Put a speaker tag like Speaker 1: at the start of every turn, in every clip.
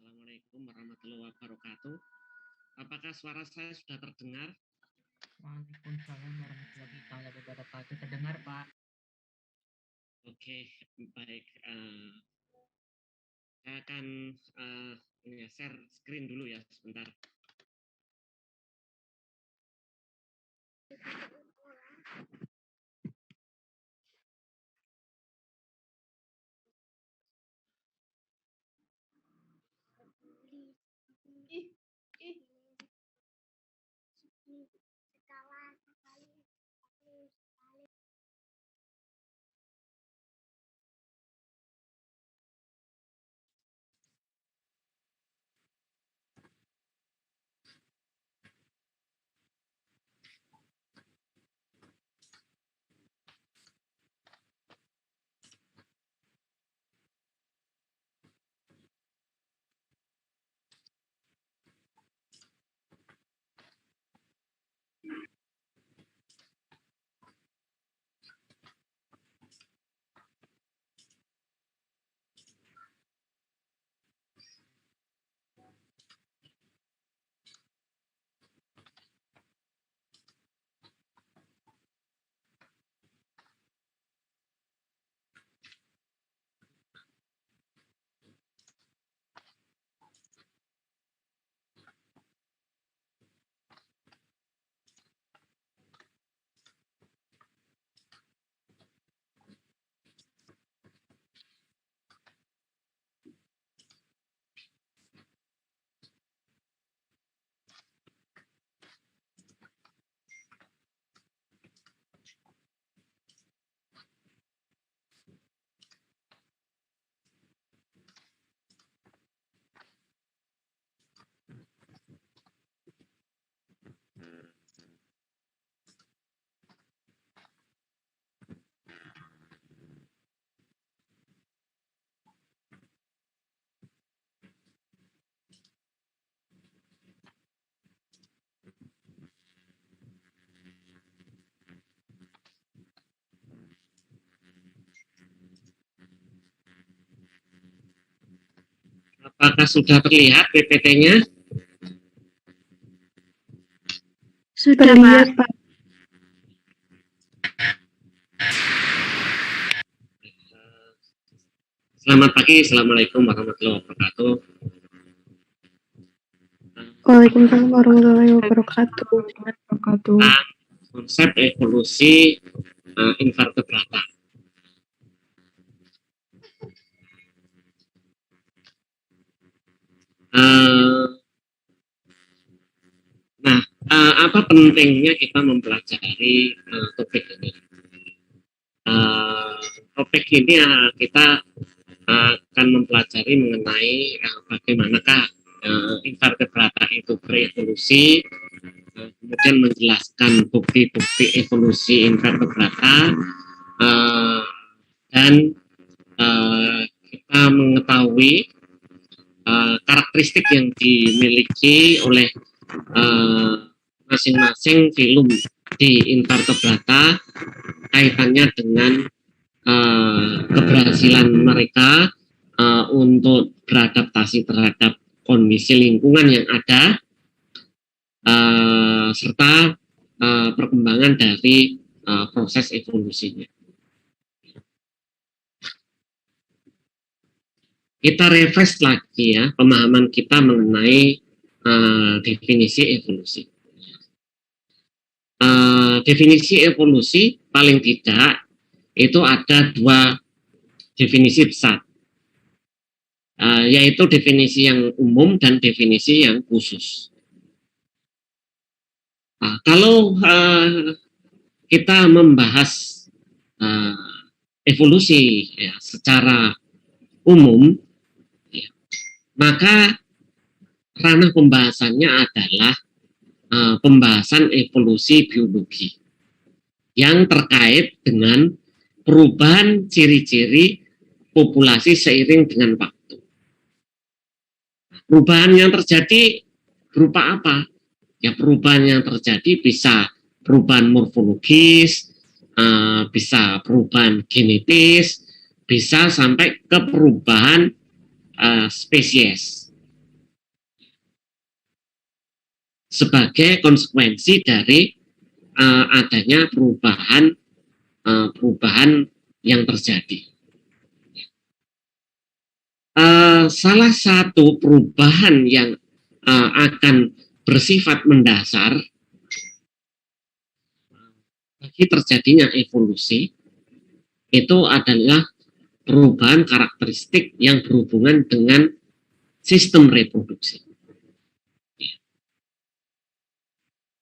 Speaker 1: Assalamualaikum warahmatullahi wabarakatuh. Apakah suara saya sudah terdengar?
Speaker 2: Waalaikumsalam warahmatullahi wabarakatuh. Terdengar, Pak.
Speaker 1: Oke, baik. Saya akan share screen dulu ya, sebentar. Apakah sudah terlihat PPT-nya?
Speaker 3: Sudah, Pak.
Speaker 1: Selamat pagi, Assalamualaikum warahmatullahi wabarakatuh.
Speaker 3: Waalaikumsalam warahmatullahi wabarakatuh.
Speaker 1: Konsep evolusi invertebrata. Apa pentingnya kita mempelajari topik ini? Topik ini kita akan mempelajari mengenai bagaimanakah invertebrata itu berevolusi, kemudian menjelaskan bukti-bukti evolusi invertebrata, dan kita mengetahui karakteristik yang dimiliki oleh masing-masing filum di invertebrata kaitannya dengan keberhasilan mereka untuk beradaptasi terhadap kondisi lingkungan yang ada, serta perkembangan dari proses evolusinya. Kita refresh lagi ya pemahaman kita mengenai definisi evolusi. Definisi evolusi paling tidak itu ada dua definisi besar, yaitu definisi yang umum dan definisi yang khusus. Kalau kita membahas evolusi ya, secara umum, ya, maka ranah pembahasannya adalah pembahasan evolusi biologi yang terkait dengan perubahan ciri-ciri populasi seiring dengan waktu. Perubahan yang terjadi berupa apa? Ya, perubahan yang terjadi bisa perubahan morfologis, bisa perubahan genetis, bisa sampai ke perubahan spesies. sebagai konsekuensi dari adanya perubahan yang terjadi. Salah satu perubahan yang akan bersifat mendasar bagi terjadinya evolusi itu adalah perubahan karakteristik yang berhubungan dengan sistem reproduksi.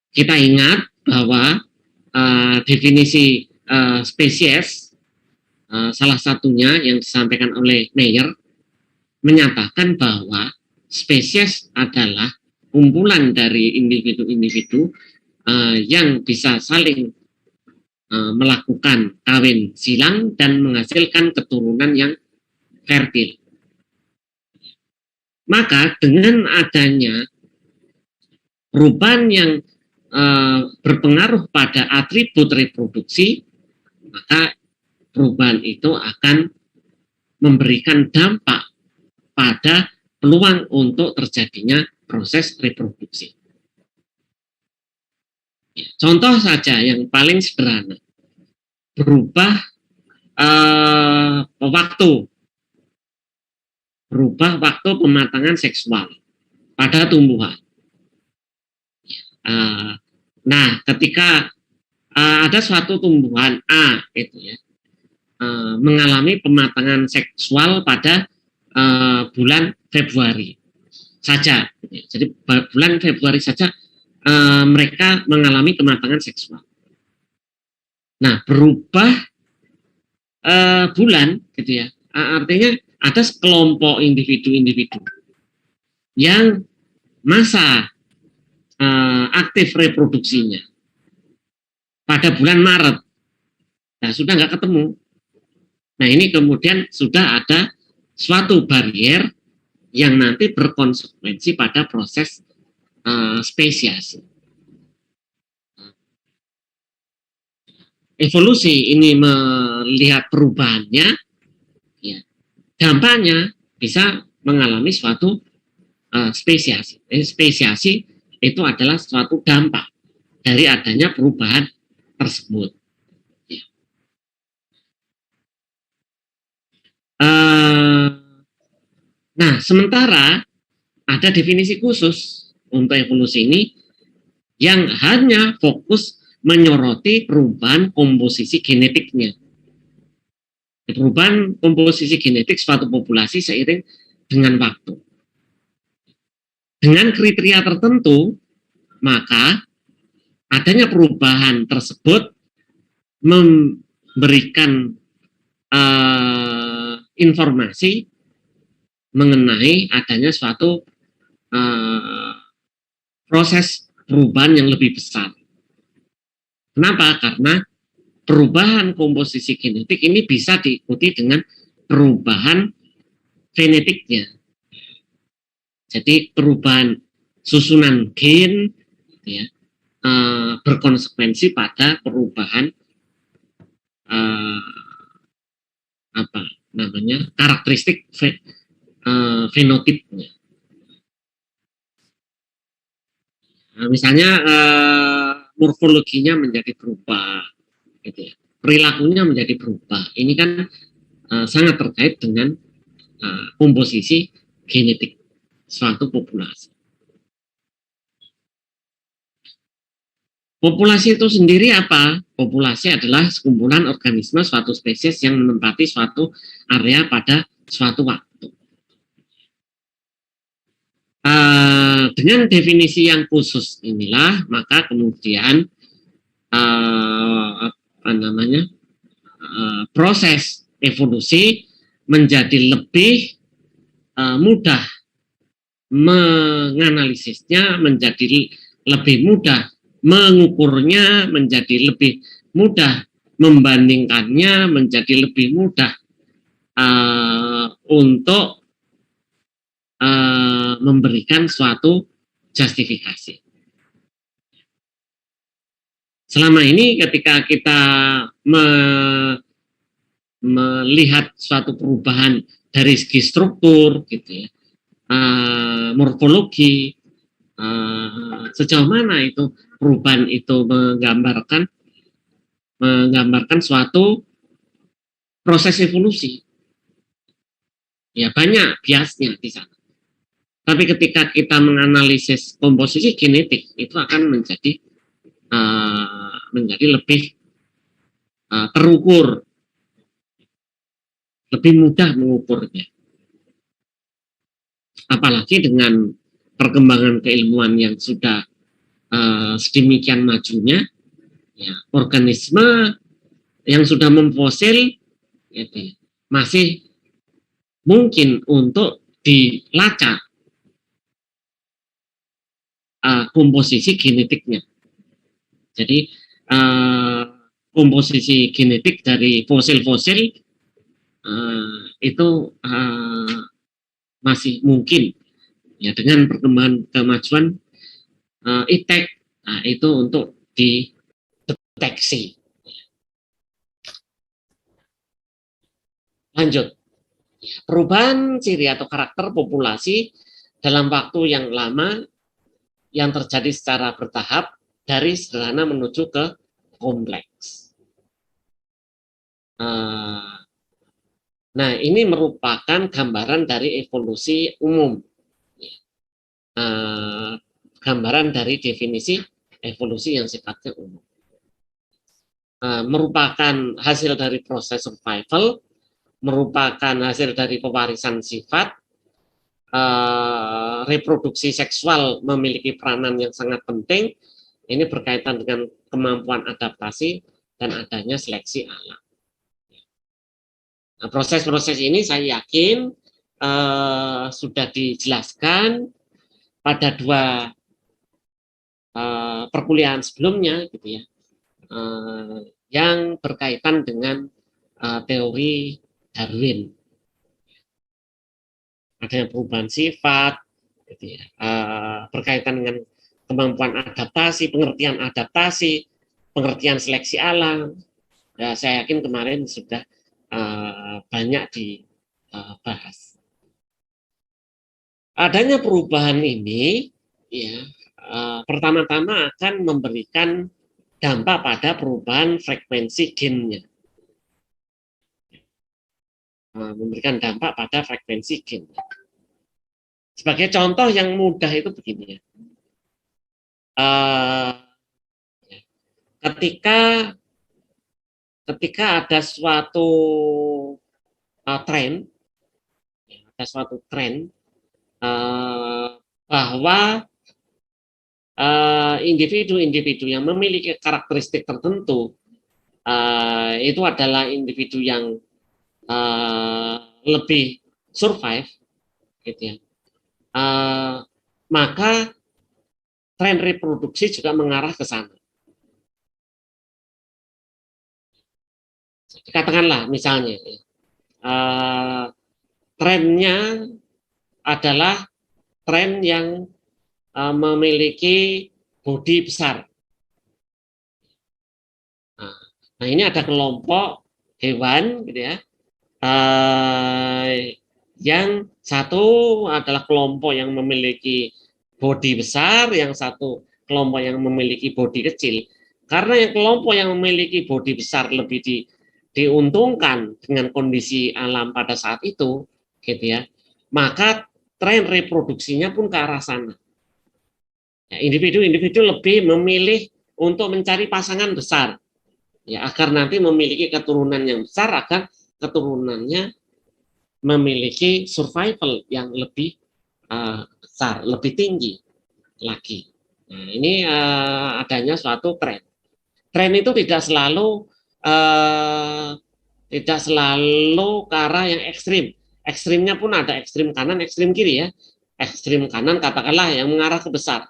Speaker 1: Kita ingat bahwa definisi spesies salah satunya yang disampaikan oleh Meyer menyatakan bahwa spesies adalah kumpulan dari individu-individu yang bisa saling melakukan kawin silang dan menghasilkan keturunan yang fertil. Maka dengan adanya perubahan yang berpengaruh pada atribut reproduksi, maka perubahan itu akan memberikan dampak pada peluang untuk terjadinya proses reproduksi. Contoh saja yang paling sederhana, berubah waktu pematangan seksual pada tumbuhan. Nah, ketika ada suatu tumbuhan A itu ya mengalami pematangan seksual pada bulan Februari saja, jadi bulan Februari saja mereka mengalami kematangan seksual. Nah, berubah bulan gitu ya, artinya ada sekelompok individu-individu yang masa aktif reproduksinya pada bulan Maret, nah sudah nggak ketemu. Nah, ini kemudian sudah ada suatu barrier yang nanti berkonsekuensi pada proses spesiasi. Evolusi ini melihat perubahannya, ya, dampaknya bisa mengalami suatu spesiasi. Spesiasi itu adalah suatu dampak dari adanya perubahan tersebut. Ya. Nah, sementara ada definisi khusus untuk evolusi ini yang hanya fokus menyoroti perubahan komposisi genetiknya. Perubahan komposisi genetik suatu populasi seiring dengan waktu. Dengan kriteria tertentu, maka adanya perubahan tersebut memberikan informasi mengenai adanya suatu proses perubahan yang lebih besar. Kenapa? Karena perubahan komposisi genetik ini bisa diikuti dengan perubahan genetiknya. Jadi perubahan susunan gen ya, berkonsekuensi pada perubahan karakteristik fenotipnya. Nah, misalnya morfologinya menjadi berubah, gitu ya. Perilakunya menjadi berubah. Ini kan sangat terkait dengan komposisi genetik suatu populasi. Populasi itu sendiri apa? Populasi adalah sekumpulan organisme suatu spesies yang menempati suatu area pada suatu waktu. Dengan definisi yang khusus inilah, maka kemudian proses evolusi menjadi lebih mudah menganalisisnya, menjadi lebih mudah mengukurnya, menjadi lebih mudah membandingkannya, menjadi lebih mudah untuk memberikan suatu justifikasi. Selama ini ketika kita melihat suatu perubahan dari segi struktur, gitu ya, morfologi, sejauh mana itu perubahan itu menggambarkan suatu proses evolusi. Ya banyak biasnya di sana. Tapi ketika kita menganalisis komposisi genetik itu akan menjadi lebih terukur, lebih mudah mengukurnya. Apalagi dengan perkembangan keilmuan yang sudah sedemikian majunya, ya, organisme yang sudah memfosil gitu, masih mungkin untuk dilacak komposisi genetiknya. Jadi komposisi genetik dari fosil-fosil itu masih mungkin ya dengan perkembangan kemajuan iptek itu untuk dideteksi. Lanjut, perubahan ciri atau karakter populasi dalam waktu yang lama yang terjadi secara bertahap dari sederhana menuju ke kompleks. Nah, ini merupakan gambaran dari evolusi umum. Gambaran dari definisi evolusi yang sifatnya umum. Merupakan hasil dari proses survival, merupakan hasil dari pewarisan sifat, reproduksi seksual memiliki peranan yang sangat penting. Ini berkaitan dengan kemampuan adaptasi dan adanya seleksi alam. Nah, proses-proses ini saya yakin sudah dijelaskan pada dua perkuliahan sebelumnya, gitu ya, yang berkaitan dengan teori Darwin. Adanya perubahan sifat, gitu ya, berkaitan dengan kemampuan adaptasi, pengertian seleksi alam. Ya, saya yakin kemarin sudah banyak dibahas. Adanya perubahan ini, ya, pertama-tama akan memberikan dampak pada perubahan frekuensi gennya. Memberikan dampak pada frekuensi gennya. Sebagai contoh yang mudah itu begini ya. Ketika ada suatu tren, bahwa individu-individu yang memiliki karakteristik tertentu itu adalah individu yang lebih survive, gitu ya. Maka tren reproduksi juga mengarah ke sana. Katakanlah misalnya trennya adalah tren yang memiliki bodi besar. Nah, ini ada kelompok hewan, gitu ya. Yang satu adalah kelompok yang memiliki bodi besar, yang satu kelompok yang memiliki bodi kecil. Karena yang kelompok yang memiliki bodi besar lebih diuntungkan dengan kondisi alam pada saat itu, gitu ya, maka tren reproduksinya pun ke arah sana. Ya, individu-individu lebih memilih untuk mencari pasangan besar, ya, agar nanti memiliki keturunan yang besar, agar keturunannya memiliki survival yang lebih besar, lebih tinggi lagi. Nah, ini adanya suatu tren. Tren itu tidak selalu ke arah yang ekstrim. Ekstrimnya pun ada ekstrim kanan, ekstrim kiri ya. Ekstrim kanan katakanlah yang mengarah ke besar.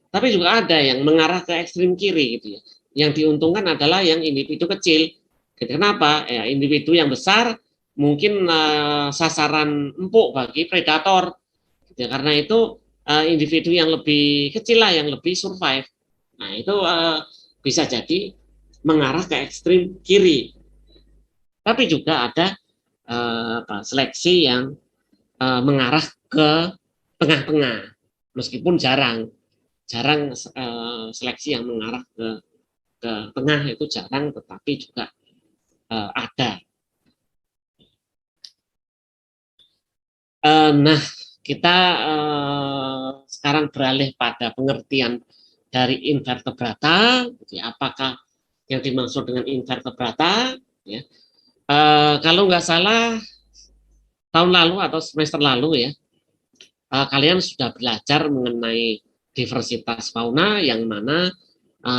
Speaker 1: Tapi juga ada yang mengarah ke ekstrim kiri, gitu ya. Yang diuntungkan adalah yang individu kecil. Kenapa? Ya, individu yang besar mungkin sasaran empuk bagi predator. Ya, karena itu individu yang lebih kecil lah yang lebih survive. Nah, itu bisa jadi mengarah ke ekstrim kiri. Tapi juga ada seleksi yang mengarah ke tengah-tengah, meskipun jarang. jarang seleksi yang mengarah ke tengah, itu jarang, tetapi juga ada. Nah, kita sekarang beralih pada pengertian dari invertebrata. Jadi, apakah yang dimaksud dengan invertebrata? Ya. Kalau nggak salah tahun lalu atau semester lalu ya, kalian sudah belajar mengenai diversitas fauna, yang mana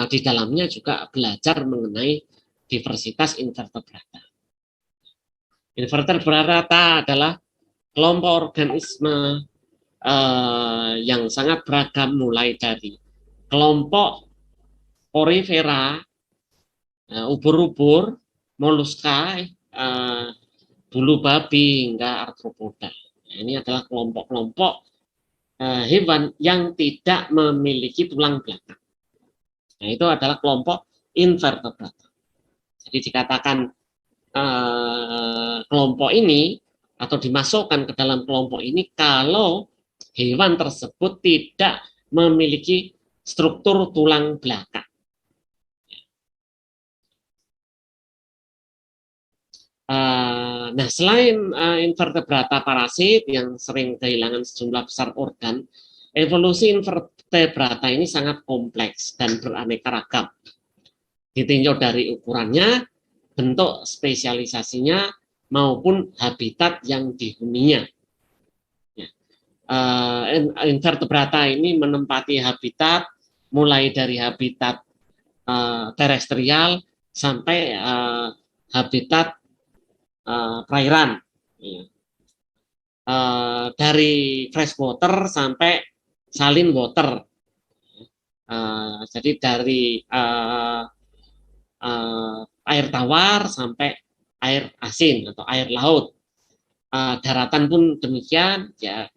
Speaker 1: di dalamnya juga belajar mengenai diversitas invertebrata. Invertebrata adalah kelompok organisme yang sangat beragam, mulai dari kelompok porifera, ubur-ubur, moluska, bulu babi, hingga arthropoda. Ini adalah kelompok-kelompok hewan yang tidak memiliki tulang belakang. Nah, itu adalah kelompok invertebrata. Jadi dikatakan kelompok ini atau dimasukkan ke dalam kelompok ini kalau hewan tersebut tidak memiliki struktur tulang belakang. Nah, selain invertebrata parasit yang sering kehilangan sejumlah besar organ, evolusi invertebrata ini sangat kompleks dan beraneka ragam. Ditinjau dari ukurannya, bentuk spesialisasinya, maupun habitat yang dihuninya. Invertebrata ini menempati habitat mulai dari habitat terestrial sampai habitat perairan, dari freshwater sampai salin water. Jadi dari air tawar sampai air asin atau air laut. Daratan pun demikian, ya,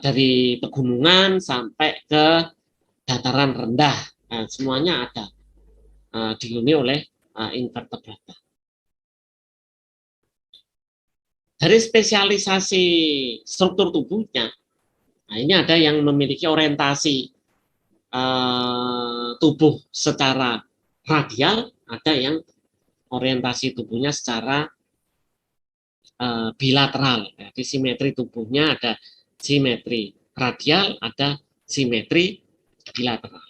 Speaker 1: dari pegunungan sampai ke dataran rendah, semuanya ada dihuni oleh invertebrata. Dari spesialisasi struktur tubuhnya, nah ini ada yang memiliki orientasi tubuh secara radial, ada yang orientasi tubuhnya secara bilateral. Jadi simetri tubuhnya ada simetri radial, ada simetri bilateral.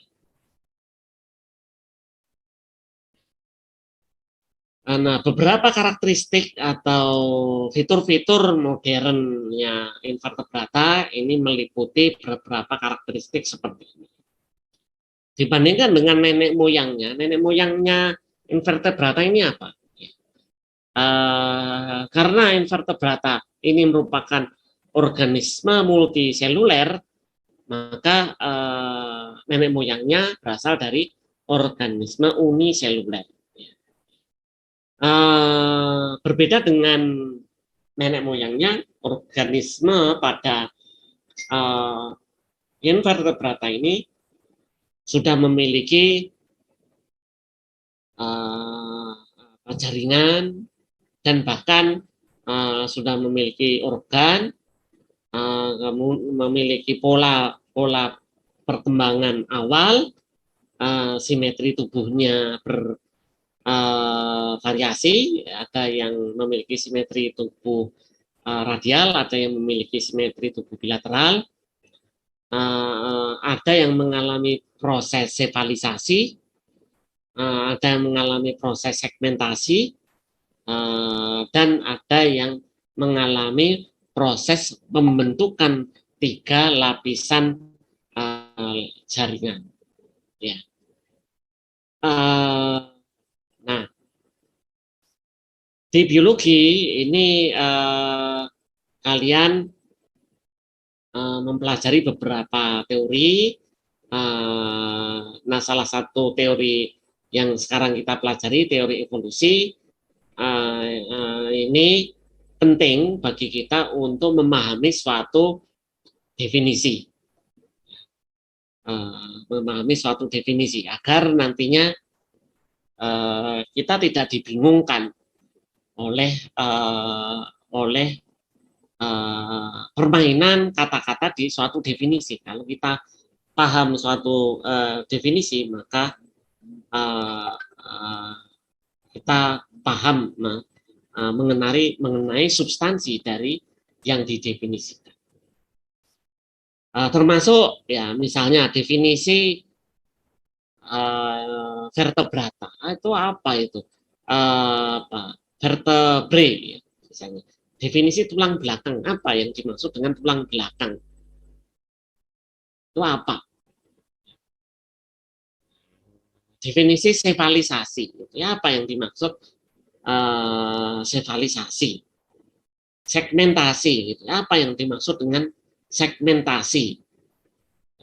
Speaker 1: Nah, beberapa karakteristik atau fitur-fitur modernnya invertebrata ini meliputi beberapa karakteristik seperti ini. Dibandingkan dengan nenek moyangnya invertebrata ini apa? Karena invertebrata ini merupakan organisme multiseluler, maka nenek moyangnya berasal dari organisme uniseluler. Berbeda dengan nenek moyangnya, organisme pada invertebrata ini sudah memiliki jaringan dan bahkan sudah memiliki organ, memiliki pola perkembangan awal, simetri tubuhnya variasi, ada yang memiliki simetri tubuh radial, ada yang memiliki simetri tubuh bilateral, ada yang mengalami proses sefalisasi, ada yang mengalami proses segmentasi, dan ada yang mengalami proses pembentukan 3 lapisan jaringan. Ya. Nah, di biologi ini kalian mempelajari beberapa teori. Nah, salah satu teori yang sekarang kita pelajari, teori evolusi, ini penting bagi kita untuk memahami suatu definisi. Memahami suatu definisi agar nantinya kita tidak dibingungkan oleh permainan kata-kata di suatu definisi. Kalau kita paham suatu definisi, maka kita paham mengenai substansi dari yang didefinisikan. Termasuk ya misalnya definisi vertebrata itu apa itu? Vertebrae ya, misalnya. Definisi tulang belakang, apa yang dimaksud dengan tulang belakang? Itu apa? Definisi sefalisasi, itu ya, apa yang dimaksud sefalisasi? Segmentasi, gitu. Apa yang dimaksud dengan segmentasi?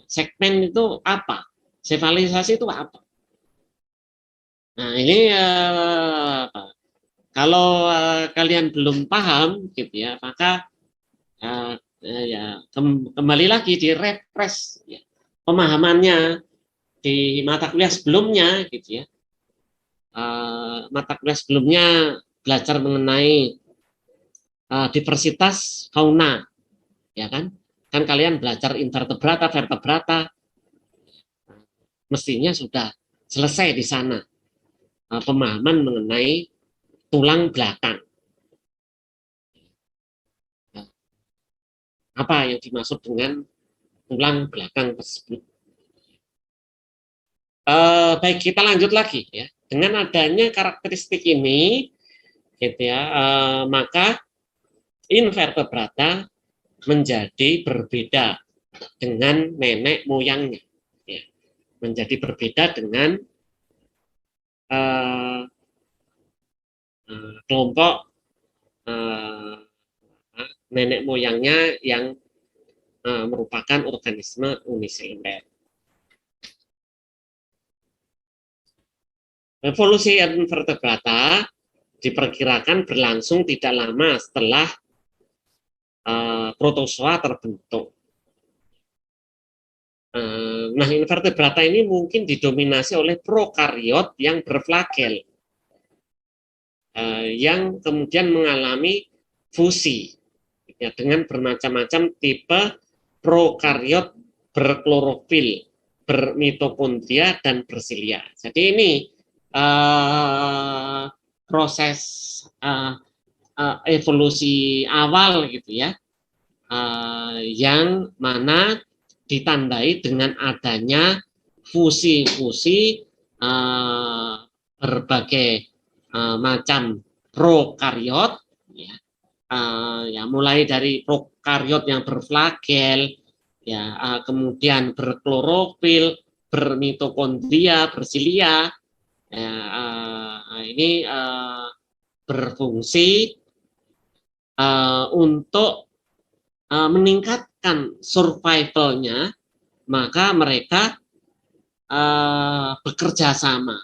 Speaker 1: Segmen itu apa? Sefalisasi itu apa? Nah ini kalau kalian belum paham, gitu ya, maka ya kembali lagi di refresh ya, pemahamannya di mata kuliah sebelumnya, gitu ya. Mata kuliah sebelumnya belajar mengenai diversitas fauna, ya kan? Kan kalian belajar invertebrata, vertebrata, mestinya sudah selesai di sana pemahaman mengenai tulang belakang. Apa yang dimaksud dengan tulang belakang tersebut? Baik, kita lanjut lagi ya. Dengan adanya karakteristik ini, gitu ya, maka invertebrata menjadi berbeda dengan nenek moyangnya, ya. Menjadi berbeda dengan kelompok nenek moyangnya yang merupakan organisme uniseluler. Evolusi invertebrata diperkirakan berlangsung tidak lama setelah protozoa terbentuk. Nah, invertebrata ini mungkin didominasi oleh prokariot yang berflagel, yang kemudian mengalami fusi ya, dengan bermacam-macam tipe prokariot berklorofil, bermitokondria, dan bersilia. Jadi ini proses evolusi awal, gitu ya, yang mana ditandai dengan adanya fusi-fusi berbagai macam prokariot, ya, ya mulai dari prokariot yang berflagel, ya, kemudian berklorofil, bermitokondria, bersilia, ya, ini berfungsi untuk meningkatkan survivalnya, maka mereka bekerja sama.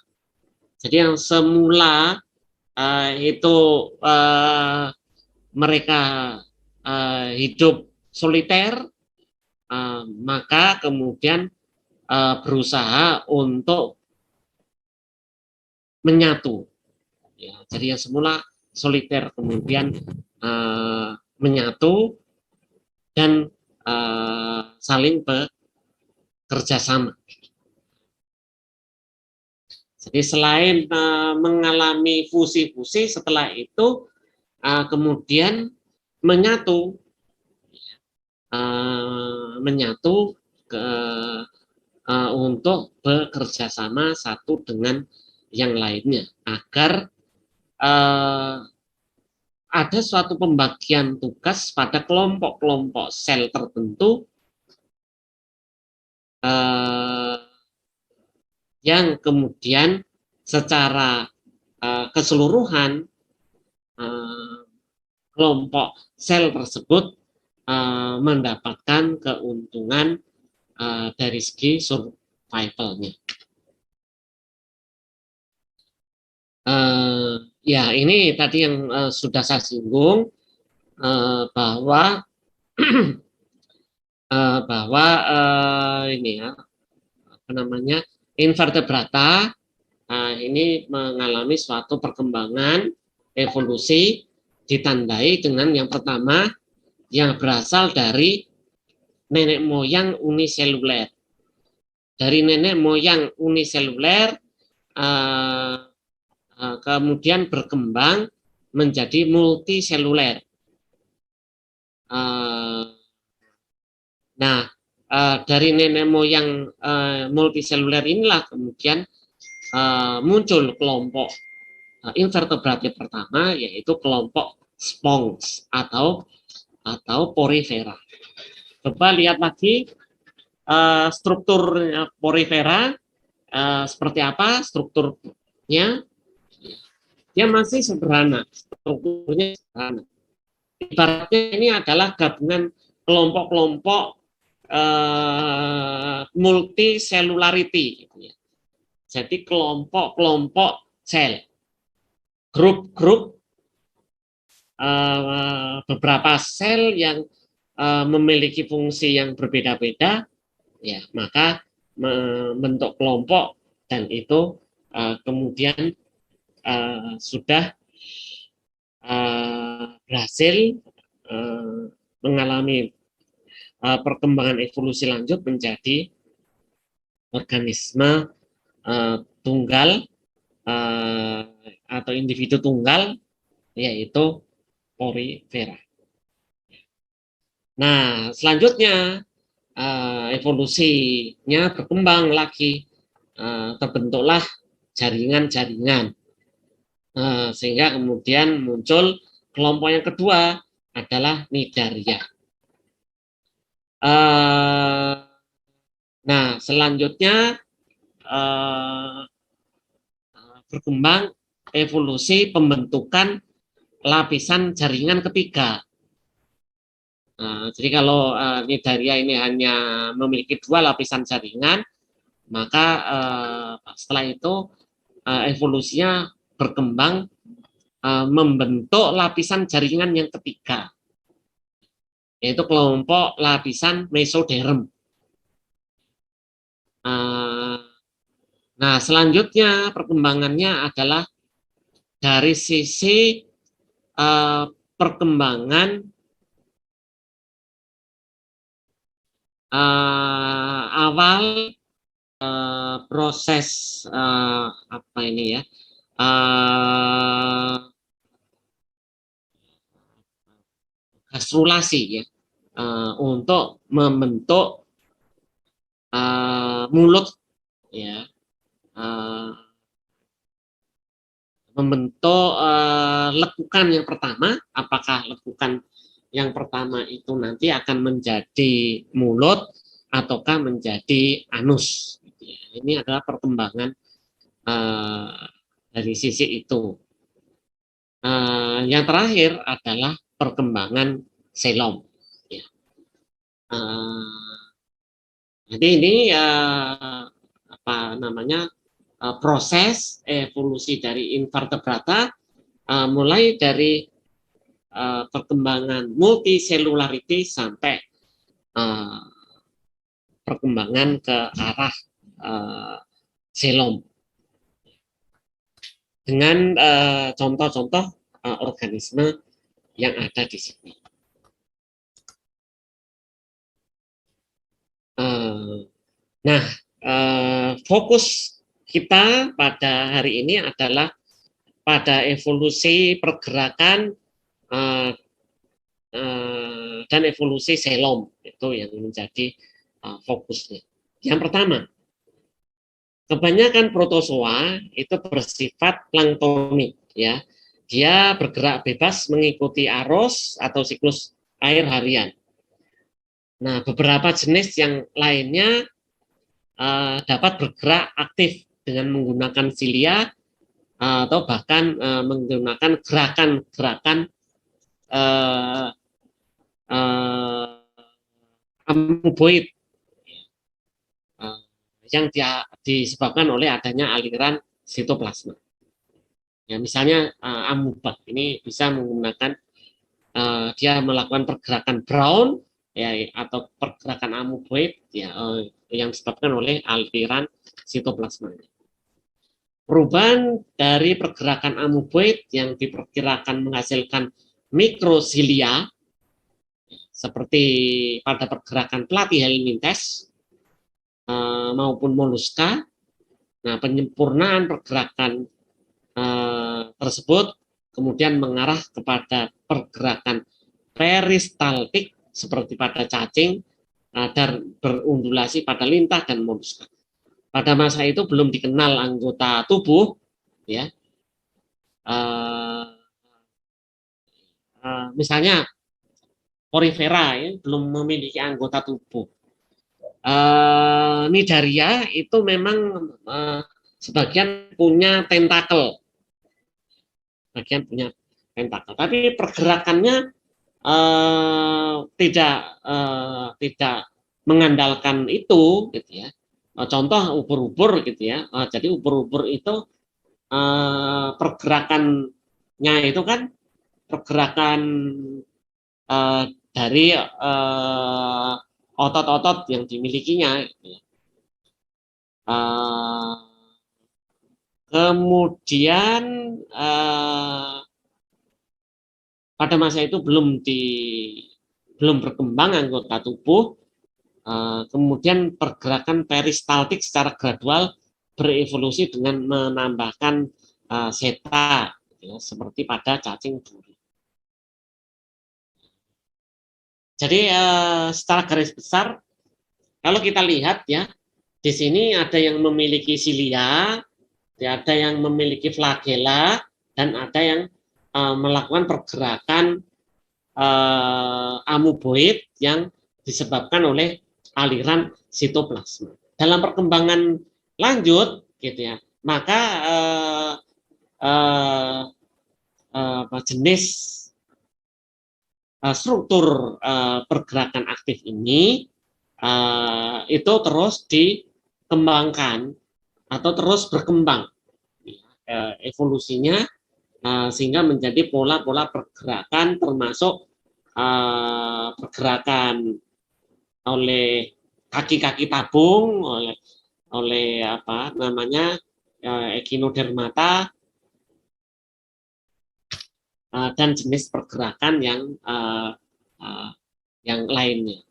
Speaker 1: Jadi yang semula itu mereka hidup soliter, maka kemudian berusaha untuk menyatu. Ya, jadi yang semula soliter kemudian menyatu dan saling bekerja sama. Jadi selain mengalami fusi-fusi, setelah itu kemudian menyatu untuk bekerja sama satu dengan yang lainnya agar ada suatu pembagian tugas pada kelompok-kelompok sel tertentu yang kemudian secara keseluruhan kelompok sel tersebut mendapatkan keuntungan dari segi survivalnya. Ya, ini tadi yang sudah saya singgung bahwa ini ya, apa namanya, invertebrata ini mengalami suatu perkembangan evolusi ditandai dengan yang pertama yang berasal dari nenek moyang uniseluler. dari nenek moyang uniseluler kemudian berkembang menjadi multiseluler. Nah, dari nenek moyang multiseluler inilah kemudian muncul kelompok invertebrata pertama, yaitu kelompok sponges atau porifera. Coba lihat lagi struktur porifera seperti apa strukturnya. Dia masih sederhana, strukturnya sederhana. Ibaratnya ini adalah gabungan kelompok-kelompok multicellularity, gitu ya. Jadi kelompok-kelompok sel, grup-grup beberapa sel yang memiliki fungsi yang berbeda-beda, ya maka membentuk kelompok, dan itu kemudian sudah berhasil mengalami perkembangan evolusi lanjut menjadi organisme tunggal atau individu tunggal, yaitu porifera. Nah, selanjutnya evolusinya berkembang lagi, terbentuklah jaringan-jaringan, sehingga kemudian muncul kelompok yang kedua adalah Cnidaria. Nah, selanjutnya berkembang evolusi pembentukan lapisan jaringan ketiga. Jadi kalau Cnidaria ini hanya memiliki 2 lapisan jaringan, maka setelah itu evolusinya berkembang membentuk lapisan jaringan yang ketiga, yaitu kelompok lapisan mesoderm. Nah, selanjutnya perkembangannya adalah dari sisi perkembangan awal proses apa ini ya, gastrulasi ya, untuk membentuk mulut ya, membentuk lekukan yang pertama. Apakah lekukan yang pertama itu nanti akan menjadi mulut ataukah menjadi anus? Ini adalah perkembangan dari sisi itu. Yang terakhir adalah perkembangan selom. Ya. Jadi ini apa namanya, proses evolusi dari invertebrata, mulai dari perkembangan multicellularity sampai perkembangan ke arah selom, dengan contoh-contoh organisme yang ada di sini. Nah, fokus kita pada hari ini adalah pada evolusi pergerakan dan evolusi selom, itu yang menjadi fokusnya. Yang pertama, kebanyakan protozoa itu bersifat planktonik, ya. Dia bergerak bebas mengikuti arus atau siklus air harian. Nah, beberapa jenis yang lainnya dapat bergerak aktif dengan menggunakan silia atau bahkan menggunakan gerakan-gerakan amuboid yang disebabkan oleh adanya aliran sitoplasma. Ya, misalnya amuba ini bisa menggunakan dia melakukan pergerakan Brown ya, atau pergerakan amuboid ya, yang disebabkan oleh aliran sitoplasma. Perubahan dari pergerakan amuboid yang diperkirakan menghasilkan mikrosilia seperti pada pergerakan platyhelminthes maupun moluska. Nah, penyempurnaan pergerakan tersebut kemudian mengarah kepada pergerakan peristaltik seperti pada cacing dan berundulasi pada lintah dan moluska. Pada masa itu belum dikenal anggota tubuh, ya. Misalnya porifera ya, belum memiliki anggota tubuh. Nidaria itu memang sebagian punya tentakel, tapi pergerakannya tidak mengandalkan itu, gitu ya. Contoh ubur-ubur, gitu ya. Jadi ubur-ubur itu pergerakannya itu kan pergerakan dari otot-otot yang dimilikinya. Gitu ya. Kemudian pada masa itu belum berkembang anggota tubuh. Kemudian pergerakan peristaltik secara gradual berevolusi dengan menambahkan seta, ya, seperti pada cacing duri. Jadi secara garis besar, kalau kita lihat ya, di sini ada yang memiliki silia, ada yang memiliki flagela, dan ada yang melakukan pergerakan amoeboid yang disebabkan oleh aliran sitoplasma. Dalam perkembangan lanjut, gitu ya, maka jenis struktur pergerakan aktif ini itu terus dikembangkan atau terus berkembang evolusinya sehingga menjadi pola-pola pergerakan, termasuk pergerakan oleh kaki-kaki tabung, oleh apa namanya echinodermata, dan jenis pergerakan yang lainnya.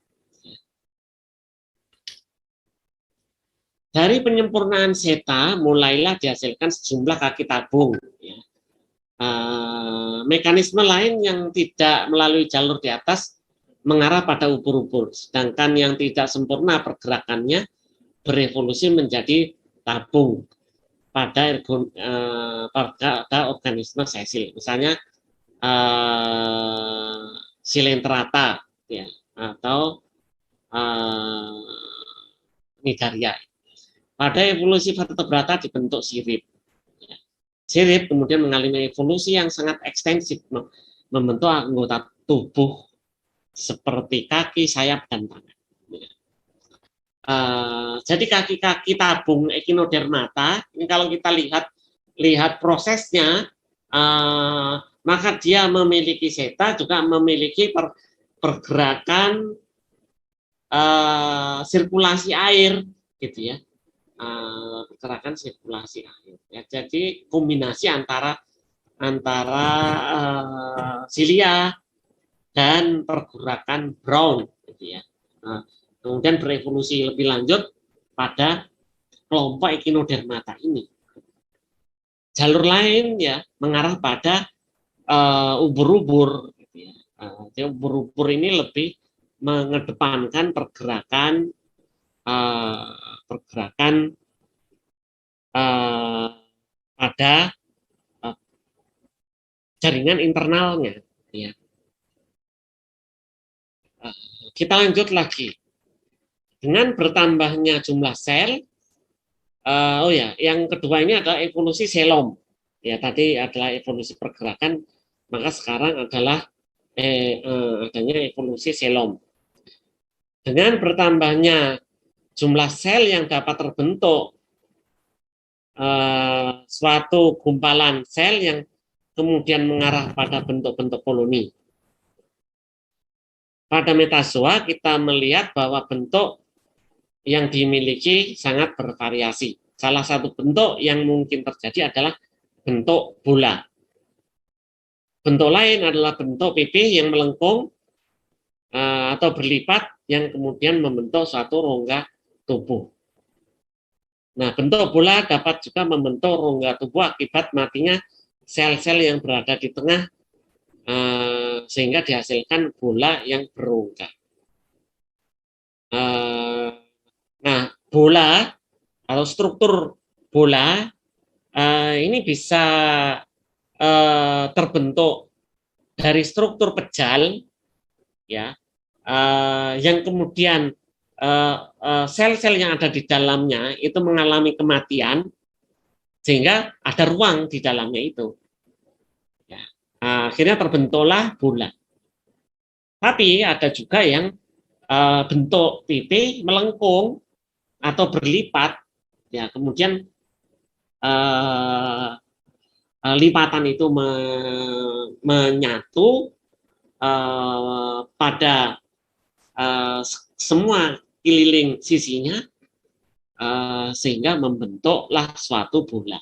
Speaker 1: Dari penyempurnaan seta mulailah dihasilkan sejumlah kaki tabung. Ya. Mekanisme lain yang tidak melalui jalur di atas mengarah pada ubur-ubur, sedangkan yang tidak sempurna pergerakannya berevolusi menjadi tabung pada organisme sesil, misalnya Silenterata, ya, atau Nidaria. Pada evolusi vertebrata dibentuk sirip. Sirip kemudian mengalami evolusi yang sangat ekstensif, membentuk anggota tubuh seperti kaki, sayap, dan tangan. Jadi kaki-kaki tabung echinodermata ini kalau kita lihat prosesnya, maka dia memiliki seta, juga memiliki pergerakan sirkulasi air, gitu ya, pergerakan sirkulasi air. Ya, jadi kombinasi antara silia dan pergerakan Brown, gitu ya. Kemudian berevolusi lebih lanjut pada kelompok echinodermata ini. Jalur lain ya mengarah pada ubur-ubur, gitu ya. Jadi ubur-ubur ini lebih mengedepankan pergerakan pada jaringan internalnya. Ya. Kita lanjut lagi. Dengan bertambahnya jumlah sel, yang kedua ini adalah evolusi selom. Ya, tadi adalah evolusi pergerakan, maka sekarang adalah adanya evolusi selom. Dengan bertambahnya jumlah sel yang dapat terbentuk suatu gumpalan sel yang kemudian mengarah pada bentuk-bentuk koloni. Pada metazoa kita melihat bahwa bentuk yang dimiliki sangat bervariasi. Salah satu bentuk yang mungkin terjadi adalah bentuk bola. Bentuk lain adalah bentuk pipih yang melengkung atau berlipat yang kemudian membentuk suatu rongga tubuh. Nah, bentuk bola dapat juga membentuk rongga tubuh akibat matinya sel-sel yang berada di tengah sehingga dihasilkan bola yang berongga. Nah, bola atau struktur bola ini bisa terbentuk dari struktur pejal, ya, yang kemudian sel-sel yang ada di dalamnya itu mengalami kematian sehingga ada ruang di dalamnya itu. Ya. Akhirnya terbentuklah bola. Tapi ada juga yang bentuk pipi melengkung atau berlipat, ya kemudian lipatan itu menyatu pada semua keliling sisinya sehingga membentuklah suatu bola.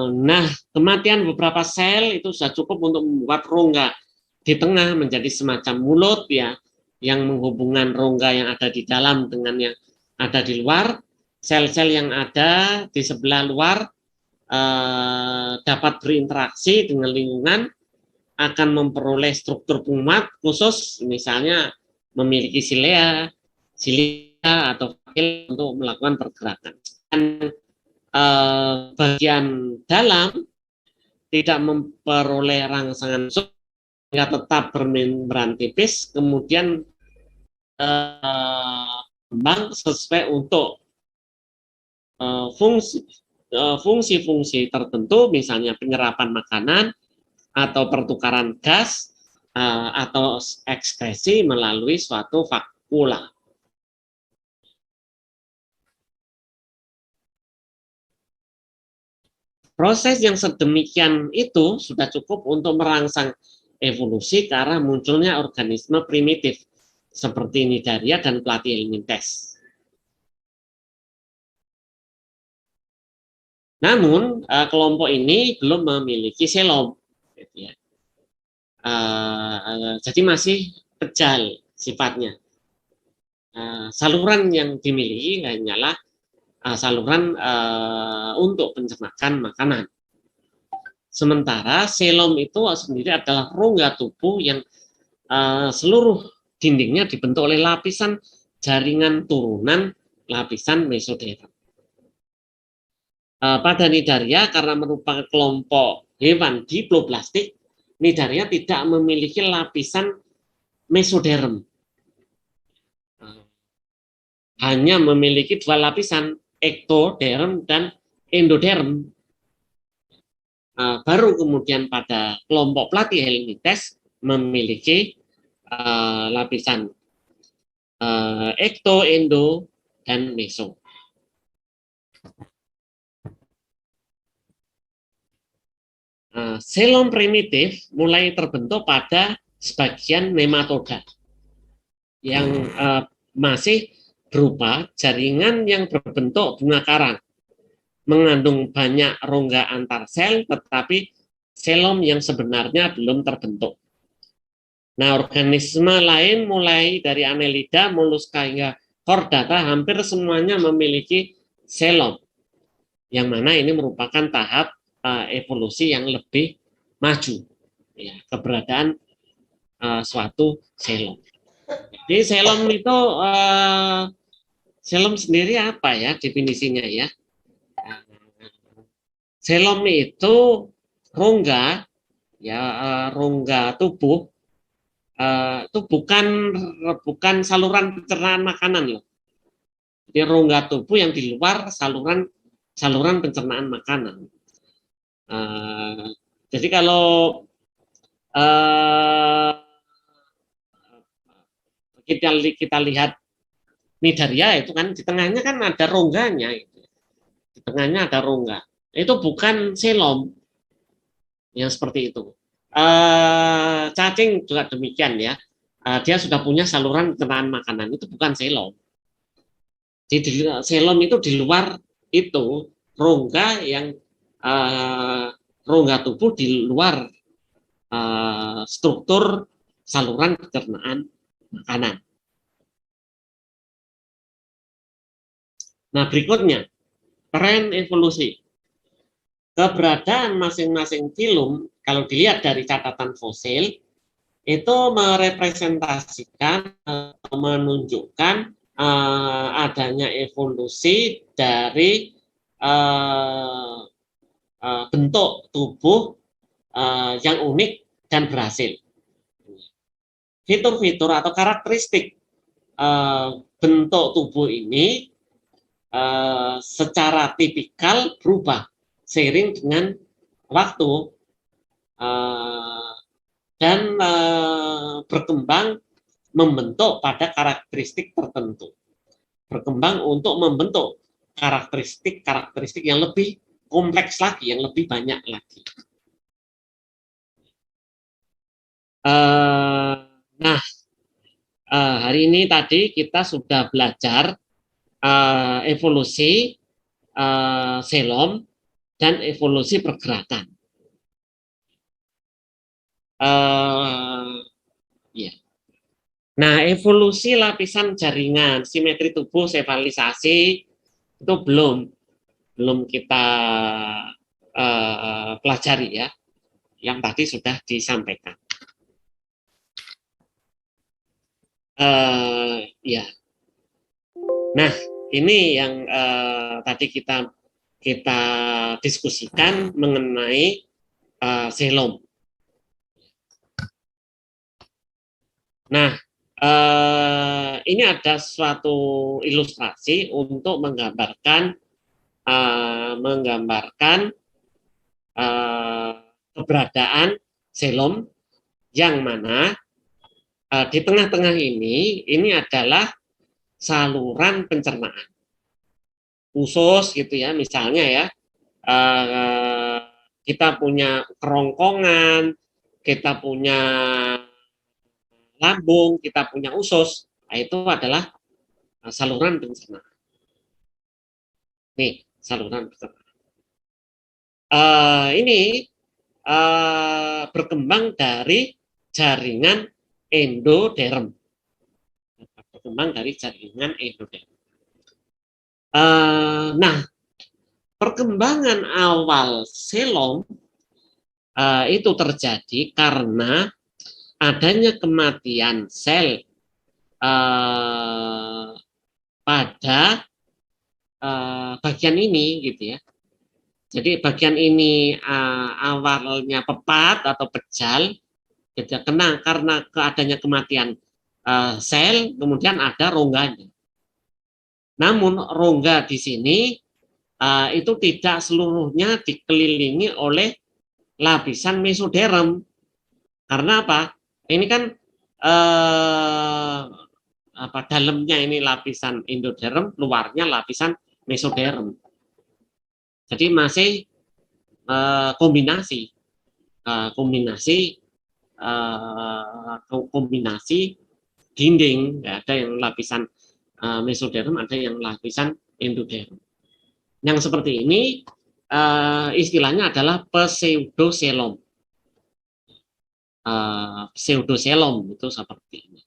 Speaker 1: Nah, kematian beberapa sel itu sudah cukup untuk membuat rongga di tengah menjadi semacam mulut, ya, yang menghubungkan rongga yang ada di dalam dengan yang ada di luar. Sel-sel yang ada di sebelah luar dapat berinteraksi dengan lingkungan, akan memperoleh struktur penguat khusus, misalnya memiliki silea atau fakil untuk melakukan pergerakan. Dan bagian dalam tidak memperoleh rangsangan sehingga tetap bermembran tipis, kemudian kembang sesuai untuk fungsi-fungsi tertentu, misalnya penyerapan makanan atau pertukaran gas atau ekskresi melalui suatu vakula. Proses yang sedemikian itu sudah cukup untuk merangsang evolusi ke arah munculnya organisme primitif seperti Cnidaria dan Platyhelminthes. Namun kelompok ini belum memiliki selom, gitu ya. Jadi masih pejal sifatnya. Saluran yang dimiliki hanyalah saluran untuk pencernaan makanan. Sementara selom itu sendiri adalah rongga tubuh yang seluruh dindingnya dibentuk oleh lapisan jaringan turunan lapisan mesoderm. Pada Cnidaria, karena merupakan kelompok hewan diploplastik, Cnidaria tidak memiliki lapisan mesoderm. Hanya memiliki dua lapisan, ektoderm dan endoderm. Baru kemudian pada kelompok Platyhelminthes memiliki lapisan ekto, endo, dan meso. Selom primitif mulai terbentuk pada sebagian nematoda yang masih berupa jaringan yang berbentuk bunga karang, mengandung banyak rongga antar sel, tetapi selom yang sebenarnya belum terbentuk. Nah, organisme lain mulai dari Annelida, Mollusca hingga Chordata hampir semuanya memiliki selom, yang mana ini merupakan tahap evolusi yang lebih maju, ya, keberadaan suatu selom. Jadi selom itu selom sendiri apa ya definisinya ya? Selom itu rongga, ya, rongga tubuh itu bukan saluran pencernaan makanan loh. Jadi rongga tubuh yang di luar saluran pencernaan makanan. Jadi kalau kita lihat Cnidaria itu kan di tengahnya kan ada rongganya, di tengahnya ada rongga. Itu bukan selom yang seperti itu. Cacing juga demikian ya. Dia sudah punya saluran pencernaan makanan, itu bukan selom. Jadi selom itu di luar itu rongga yang rongga tubuh di luar struktur saluran pencernaan makanan. Nah, berikutnya, tren evolusi. Keberadaan masing-masing filum, kalau dilihat dari catatan fosil, itu merepresentasikan atau menunjukkan adanya evolusi dari bentuk tubuh yang unik dan berhasil. Fitur-fitur atau karakteristik bentuk tubuh ini secara tipikal berubah seiring dengan waktu dan berkembang membentuk pada karakteristik tertentu. Berkembang untuk membentuk karakteristik yang lebih kompleks lagi, yang lebih banyak lagi. Nah, hari ini tadi kita sudah belajar evolusi selom dan evolusi pergerakan. Ya. Nah, evolusi lapisan jaringan simetri tubuh sefalisasi itu belum kita pelajari ya, yang tadi sudah disampaikan. Ya. Nah, ini yang tadi kita diskusikan mengenai selom. Nah, ini ada suatu ilustrasi untuk menggambarkan keberadaan selom yang mana di tengah-tengah ini adalah saluran pencernaan usus gitu ya, misalnya ya, kita punya kerongkongan, kita punya lambung, kita punya usus, nah itu adalah saluran pencernaan. Nih, saluran pencernaan. Ini berkembang dari jaringan endoderm. Berkembang dari jaringan endoderm. Nah, perkembangan awal selom itu terjadi karena adanya kematian sel pada bagian ini gitu ya. Jadi bagian ini awalnya pepat atau pejal, gitu, kena karena adanya kematian sel, kemudian ada rongganya. Namun rongga di sini itu tidak seluruhnya dikelilingi oleh lapisan mesoderm. Karena apa? Ini kan dalamnya ini lapisan endoderm, luarnya lapisan mesoderm. Jadi masih kombinasi dinding, ya, ada yang lapisan mesoderm, ada yang lapisan endoderm. Yang seperti ini istilahnya adalah pseudoselom. Pseudoselom itu seperti ini.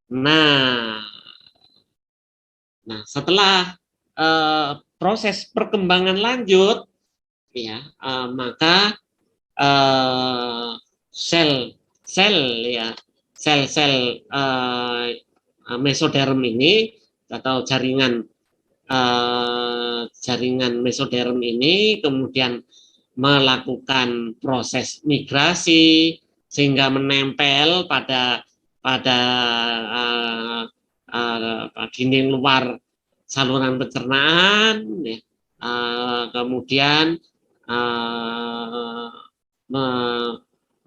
Speaker 1: Nah, setelah proses perkembangan lanjut, ya, maka sel mesoderm ini atau jaringan mesoderm ini kemudian melakukan proses migrasi sehingga menempel pada dinding luar saluran pencernaan, ya. Kemudian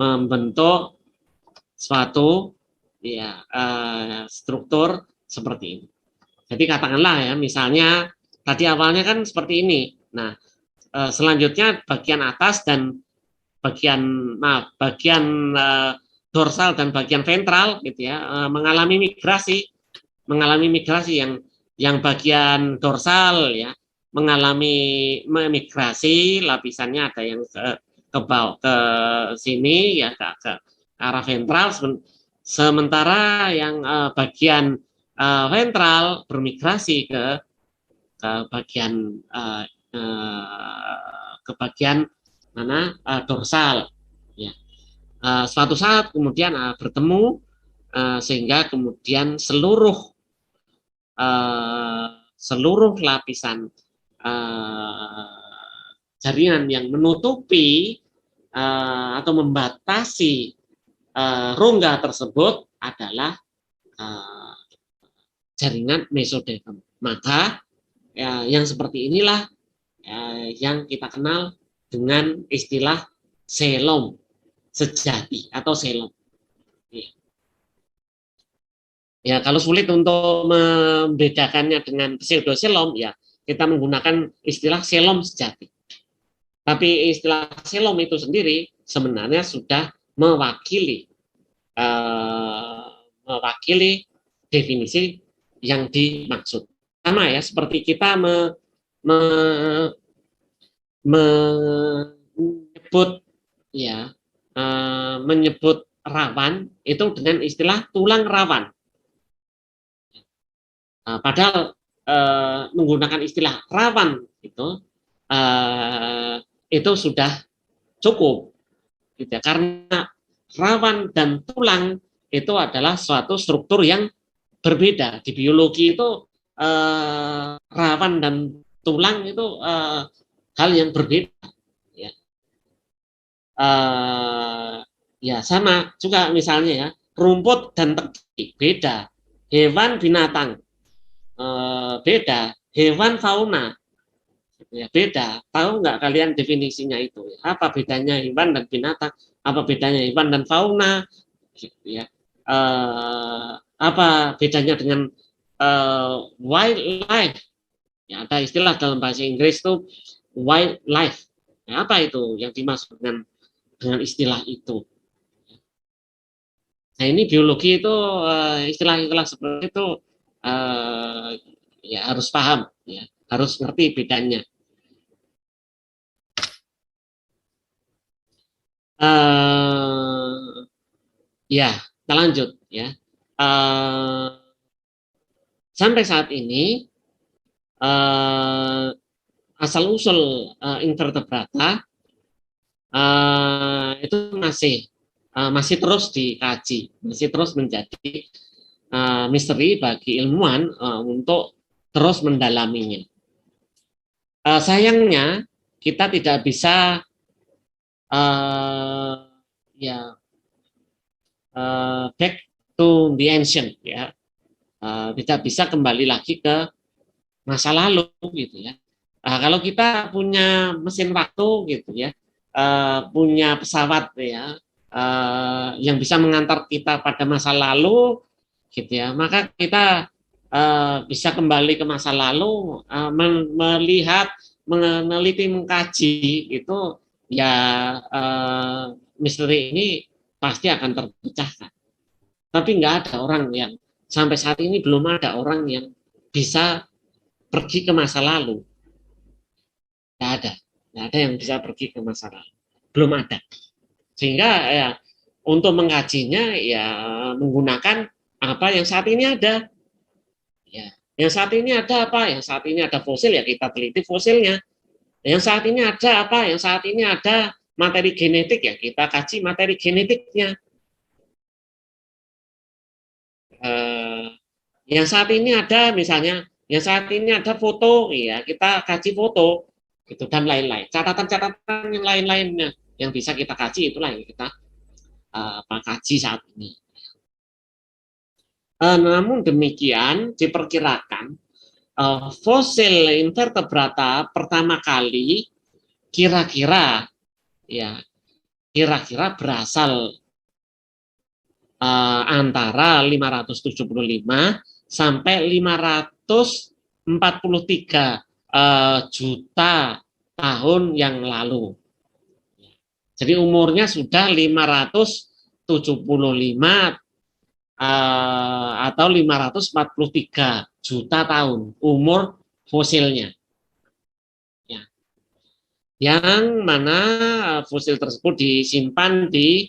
Speaker 1: membentuk suatu ya struktur seperti ini. Jadi katakanlah ya, misalnya tadi awalnya kan seperti ini. Nah, selanjutnya bagian atas dan bagian dorsal dan bagian ventral gitu ya, mengalami migrasi yang bagian dorsal ya mengalami migrasi, lapisannya ada yang ke bawah ke sini ya ke arah ventral, Sementara yang bagian ventral bermigrasi ke bagian mana dorsal. Ya. Suatu saat kemudian bertemu sehingga kemudian seluruh lapisan jaringan yang menutupi atau membatasi rongga tersebut adalah jaringan mesoderm. Maka yang seperti inilah yang kita kenal dengan istilah selom sejati atau selom. Ya, kalau sulit untuk membedakannya dengan pseudoselom, ya kita menggunakan istilah selom sejati. Tapi istilah selom itu sendiri sebenarnya sudah mewakili definisi yang dimaksud. Sama ya, seperti kita menyebut rawan itu dengan istilah tulang rawan. Padahal menggunakan istilah rawan itu sudah cukup, gitu ya, karena rawan dan tulang itu adalah suatu struktur yang berbeda. Di biologi itu rawan dan tulang itu hal yang berbeda. Ya. Ya sama juga misalnya ya, rumput dan teki beda, hewan binatang beda, hewan fauna ya beda. Tahu nggak kalian definisinya itu? Apa bedanya hewan dan binatang? Apa bedanya hewan dan fauna? Gitu ya. Apa bedanya dengan wildlife? Ya, ada istilah dalam bahasa Inggris itu wildlife. Ya, apa itu yang dimaksud dengan istilah itu? Nah ini biologi itu istilah-istilah seperti itu ya harus paham, ya harus ngerti bedanya. Ya kita lanjut ya. Sampai saat ini asal usul invertebrata itu masih terus dikaji, masih terus menjadi misteri bagi ilmuwan untuk terus mendalaminya. Sayangnya kita tidak bisa back to the ancient, ya, tidak bisa kembali lagi ke masa lalu gitu ya. Kalau kita punya mesin waktu gitu ya, punya pesawat ya yang bisa mengantar kita pada masa lalu gitu ya, maka kita bisa kembali ke masa lalu, melihat, meneliti, mengkaji itu ya, misteri ini pasti akan terpecahkan. Tapi nggak ada orang yang sampai saat ini belum ada orang yang bisa pergi ke masa lalu. Nggak ada yang bisa pergi ke masa lalu, belum ada. Sehingga ya untuk mengkajinya ya menggunakan apa yang saat ini ada. Ya, yang saat ini ada apa? Yang saat ini ada fosil ya kita teliti fosilnya. Yang saat ini ada apa? Yang saat ini ada materi genetik ya kita kaji materi genetiknya. Yang saat ini ada misalnya, yang saat ini ada foto, ya kita kaji foto, gitu dan lain-lain. Catatan-catatan yang lain-lainnya yang bisa kita kaji itulah yang kita kaji saat ini. Namun demikian diperkirakan fosil invertebrata pertama kali kira-kira berasal antara 575 sampai 543 juta tahun yang lalu. Jadi umurnya sudah 575 atau 543 juta tahun umur fosilnya. Ya. Yang mana fosil tersebut disimpan di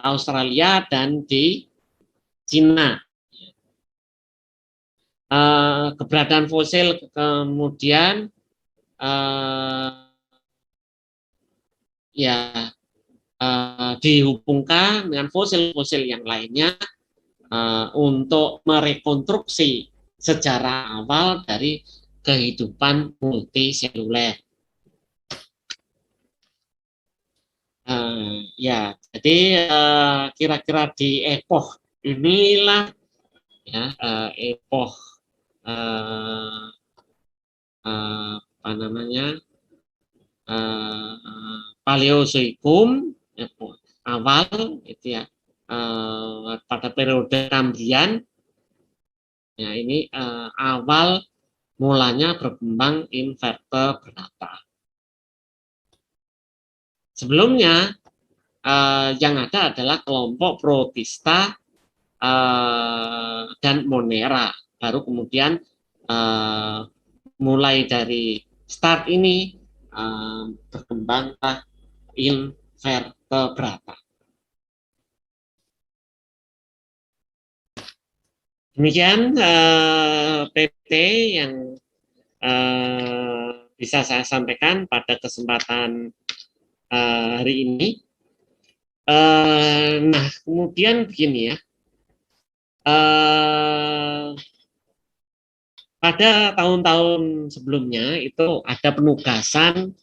Speaker 1: Australia dan di Cina. Keberadaan fosil kemudian ya dihubungkan dengan fosil-fosil yang lainnya untuk merekonstruksi sejarah awal dari kehidupan multiseluler. Ya, jadi kira-kira di epoch inilah ya epoch apa namanya Paleozoikum awal itu ya pada periode Kambrian ya ini awal mulanya berkembang invertebrata. Sebelumnya yang ada adalah kelompok Protista dan Monera. Baru kemudian mulai dari start ini berkembanglah invertebrata. Demikian PT yang bisa saya sampaikan pada kesempatan hari ini. Nah, kemudian begini ya. Pada tahun-tahun sebelumnya itu ada penugasan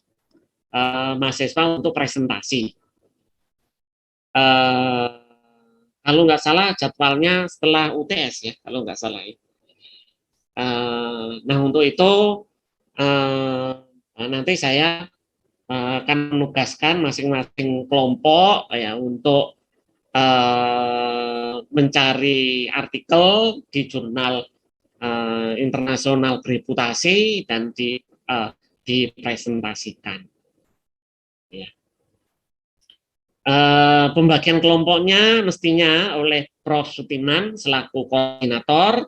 Speaker 1: mahasiswa untuk presentasi. Kalau nggak salah jadwalnya setelah UTS ya, kalau nggak salah. Nah untuk itu nanti saya akan menugaskan masing-masing kelompok ya untuk mencari artikel di jurnal internasional bereputasi dan dipresentasikan. Ya. Pembagian kelompoknya mestinya oleh Prof. Sutiman selaku koordinator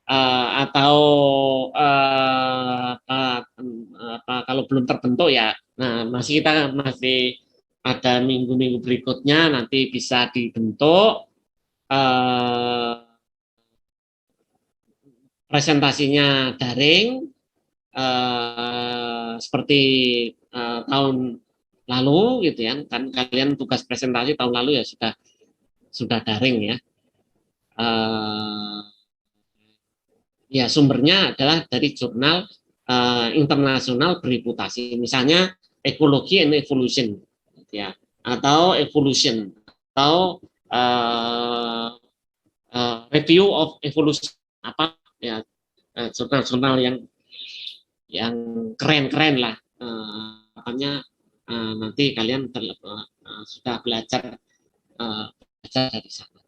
Speaker 1: atau kalau belum terbentuk ya, nah kita masih ada minggu-minggu berikutnya nanti bisa dibentuk presentasinya daring seperti tahun lalu gitu ya, kan kalian tugas presentasi tahun lalu ya sudah daring ya. Ya sumbernya adalah dari jurnal internasional bereputasi, misalnya Ecology and Evolution ya, atau Evolution, atau Review of Evolution, apa ya, jurnal-jurnal yang keren-keren lah. Makanya nanti kalian sudah belajar dari sana.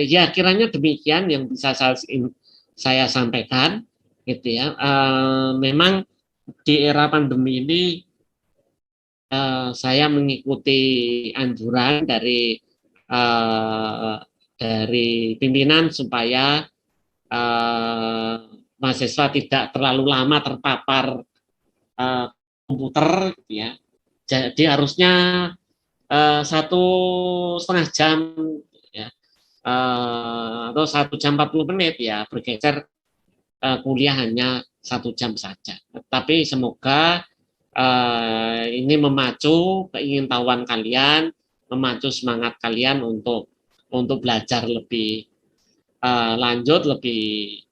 Speaker 1: Ya kiranya demikian yang bisa saya sampaikan gitu ya. Memang di era pandemi ini saya mengikuti anjuran dari pimpinan supaya mahasiswa tidak terlalu lama terpapar komputer gitu ya. Jadi harusnya 1,5 jam ya, atau 1 jam 40 menit ya, bergeser kuliah hanya 1 jam saja. Tapi semoga ini memacu keingintahuan kalian, memacu semangat kalian untuk belajar lebih lanjut, lebih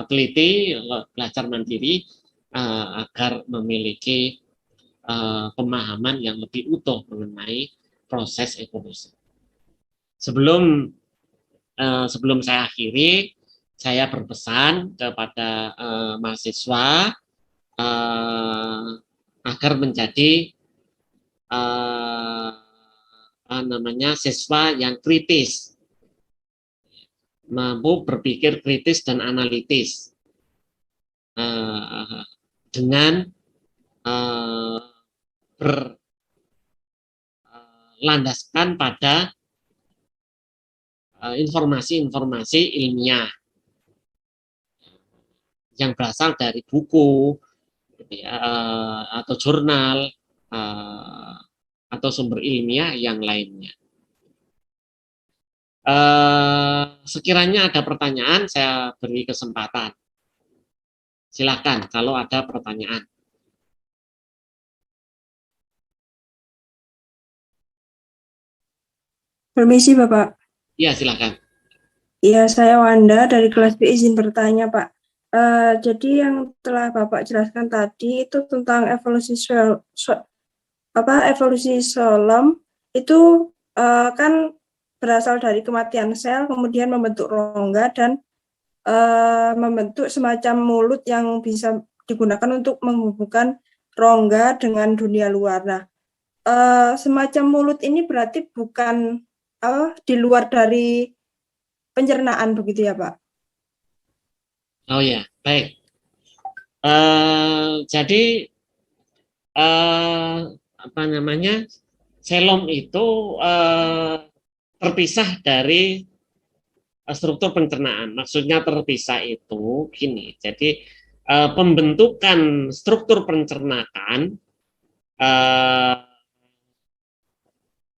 Speaker 1: teliti, belajar mandiri agar memiliki pemahaman yang lebih utuh mengenai proses evolusi. Sebelum saya akhiri, saya berpesan kepada mahasiswa agar menjadi siswa yang kritis, mampu berpikir kritis dan analitis dengan berlandaskan pada informasi-informasi ilmiah yang berasal dari buku gitu ya, atau jurnal atau sumber ilmiah yang lainnya. Sekiranya ada pertanyaan, saya beri kesempatan. Silakan kalau ada pertanyaan.
Speaker 4: Permisi Bapak.
Speaker 1: Ya, silakan.
Speaker 4: Ya, saya Wanda dari kelas B, izin bertanya Pak. Jadi yang telah Bapak jelaskan tadi itu tentang evolusi evolusi Shalom itu kan berasal dari kematian sel, kemudian membentuk rongga dan membentuk semacam mulut yang bisa digunakan untuk menghubungkan rongga dengan dunia luar. Nah, semacam mulut ini berarti bukan di luar dari pencernaan begitu ya Pak?
Speaker 1: Oh ya, baik. Jadi apa namanya, selom itu terpisah dari struktur pencernaan. Maksudnya terpisah itu gini. Jadi pembentukan struktur pencernaan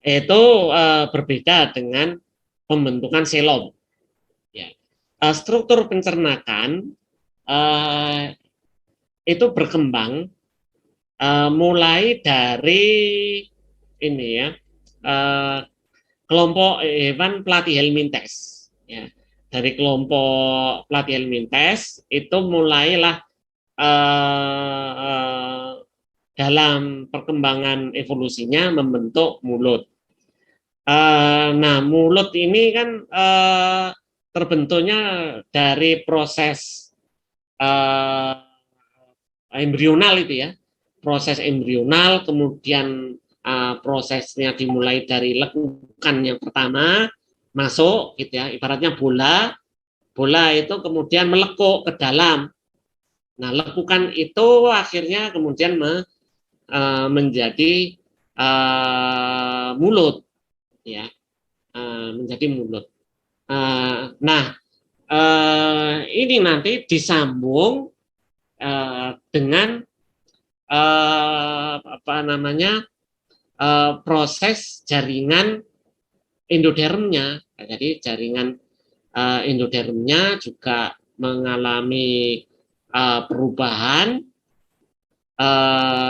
Speaker 1: itu berbeda dengan pembentukan selom. Ya. Struktur pencernaan itu berkembang mulai dari ini ya, kelompok hewan platyhelminthes. Ya. Dari kelompok platyhelminthes itu mulailah dalam perkembangan evolusinya membentuk mulut. Nah, mulut ini kan terbentuknya dari proses embrional itu ya, proses embrional, kemudian prosesnya dimulai dari lekukan yang pertama masuk gitu ya, ibaratnya bola itu kemudian melekuk ke dalam. Nah, lekukan itu akhirnya kemudian menjadi mulut ya, menjadi mulut. Nah, ini nanti disambung dengan apa namanya, proses jaringan endodermnya. Jadi jaringan endodermnya juga mengalami perubahan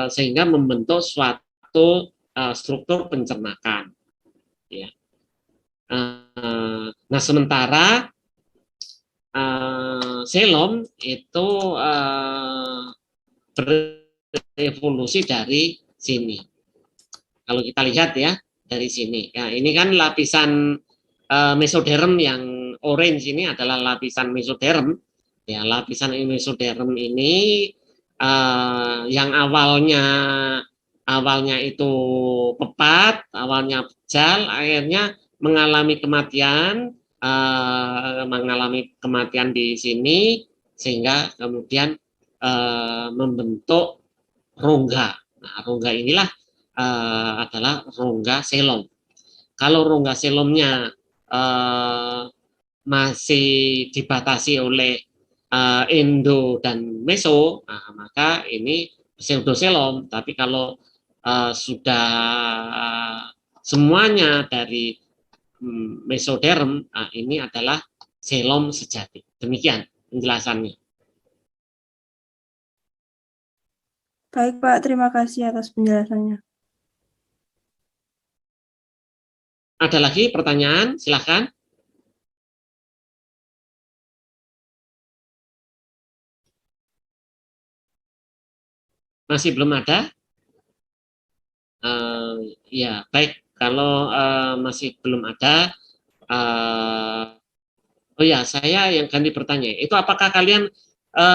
Speaker 1: sehingga membentuk suatu struktur pencernaan. Ya. Nah, sementara selom itu berevolusi dari sini. Kalau kita lihat ya dari sini, ya ini kan lapisan mesoderm yang orange ini adalah lapisan mesoderm. Ya, lapisan mesoderm ini yang awalnya itu pepat, awalnya bejal, akhirnya mengalami kematian di sini sehingga kemudian membentuk rongga. Nah, rongga inilah adalah rongga selom. Kalau rongga selomnya masih dibatasi oleh endo dan meso, nah, maka ini pseudoselom. Tapi kalau sudah semuanya dari mesoderm, nah, ini adalah selom sejati. Demikian penjelasannya.
Speaker 4: Baik Pak, terima kasih atas penjelasannya.
Speaker 1: Ada lagi pertanyaan? Silakan. Masih belum ada? Ya, baik. Kalau masih belum ada, oh ya, saya yang ganti bertanya. Itu apakah kalian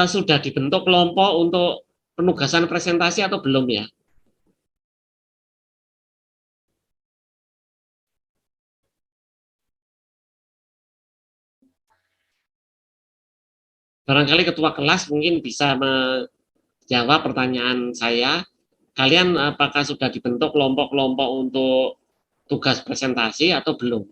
Speaker 1: sudah dibentuk kelompok untuk penugasan presentasi atau belum ya? Barangkali ketua kelas mungkin bisa menjawab pertanyaan saya. Kalian apakah sudah dibentuk kelompok-kelompok untuk tugas presentasi atau belum?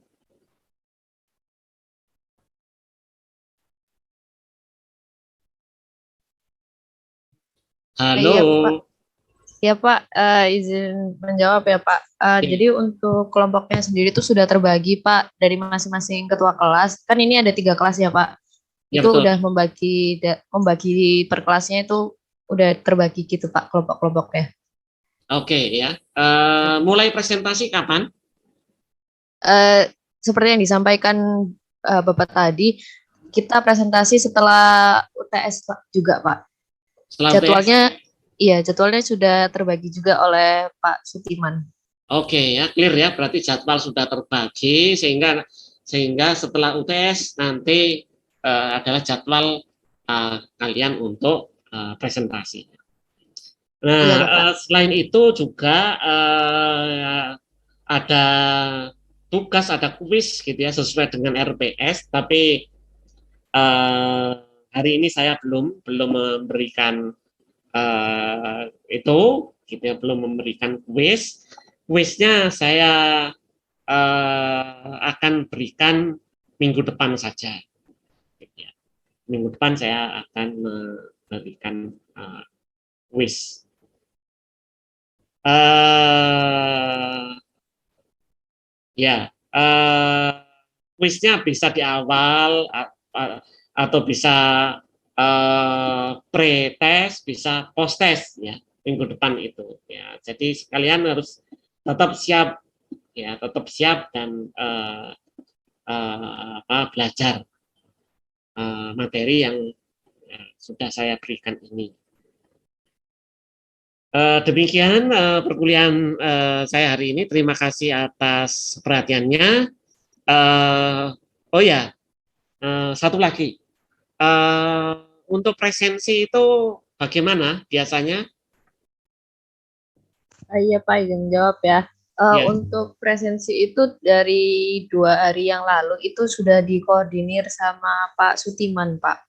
Speaker 1: Halo.
Speaker 5: Iya, Pak. Ya Pak, izin menjawab ya Pak.
Speaker 1: Oke.
Speaker 5: Jadi untuk kelompoknya sendiri itu sudah terbagi Pak dari masing-masing ketua kelas. Kan ini ada 3 kelas ya Pak.
Speaker 1: Ya
Speaker 5: Itu
Speaker 1: betul.
Speaker 5: udah membagi per kelasnya itu udah terbagi gitu Pak kelompok-kelompoknya.
Speaker 1: Oke ya. Mulai presentasi kapan?
Speaker 5: Seperti yang disampaikan Bapak tadi, kita presentasi setelah UTS Pak, juga Pak.
Speaker 1: Setelah
Speaker 5: Jadwalnya, iya jadwalnya sudah terbagi juga oleh Pak Sutiman.
Speaker 1: Oke ya, clear ya. Berarti jadwal sudah terbagi sehingga setelah UTS nanti adalah jadwal kalian untuk presentasi. Nah,
Speaker 5: Iya Bapak.
Speaker 1: selain itu juga ada tugas, ada kuis gitu ya sesuai dengan RPS. Tapi hari ini saya belum memberikan itu, gitu ya, belum memberikan kuis. Kuisnya saya akan berikan minggu depan saja. Minggu depan saya akan memberikan kuis. Ya, kuisnya bisa di awal atau bisa pre-tes, bisa post-tes ya minggu depan itu. Ya, jadi kalian harus tetap siap ya, tetap siap dan belajar materi yang sudah saya berikan ini. Demikian perkuliahan saya hari ini. Terima kasih atas perhatiannya. Oh ya, satu lagi. Untuk presensi itu bagaimana biasanya?
Speaker 5: Iya Pak, izin jawab ya.
Speaker 1: Ya.
Speaker 5: Untuk presensi itu dari 2 hari yang lalu itu sudah dikoordinir sama Pak Sutiman Pak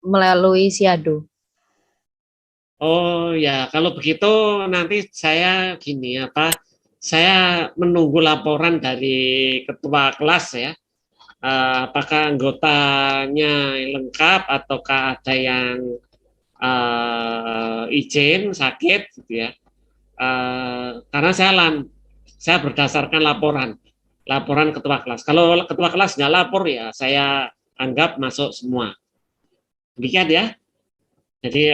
Speaker 5: melalui Siado.
Speaker 1: Oh ya, kalau begitu nanti saya gini saya menunggu laporan dari ketua kelas ya. Apakah anggotanya lengkap ataukah ada yang izin sakit gitu ya. Karena saya berdasarkan laporan ketua kelas. Kalau ketua kelas nggak lapor ya saya anggap masuk semua. Demikian ya. Jadi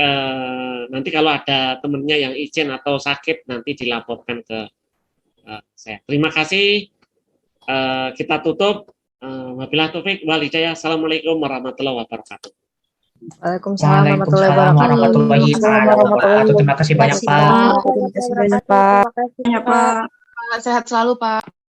Speaker 1: nanti kalau ada temennya yang izin atau sakit nanti dilaporkan ke saya. Terima kasih. Kita tutup. Wabillahi taufik wal hidayah. Assalamualaikum warahmatullahi wabarakatuh.
Speaker 5: Waalaikumsalam warahmatullahi wabarakatuh.
Speaker 2: Wabarakatuh. Terima kasih banyak Pak.
Speaker 5: Terima kasih banyak Pak.
Speaker 4: Terima kasih banyak Pak.
Speaker 6: Sehat selalu Pak.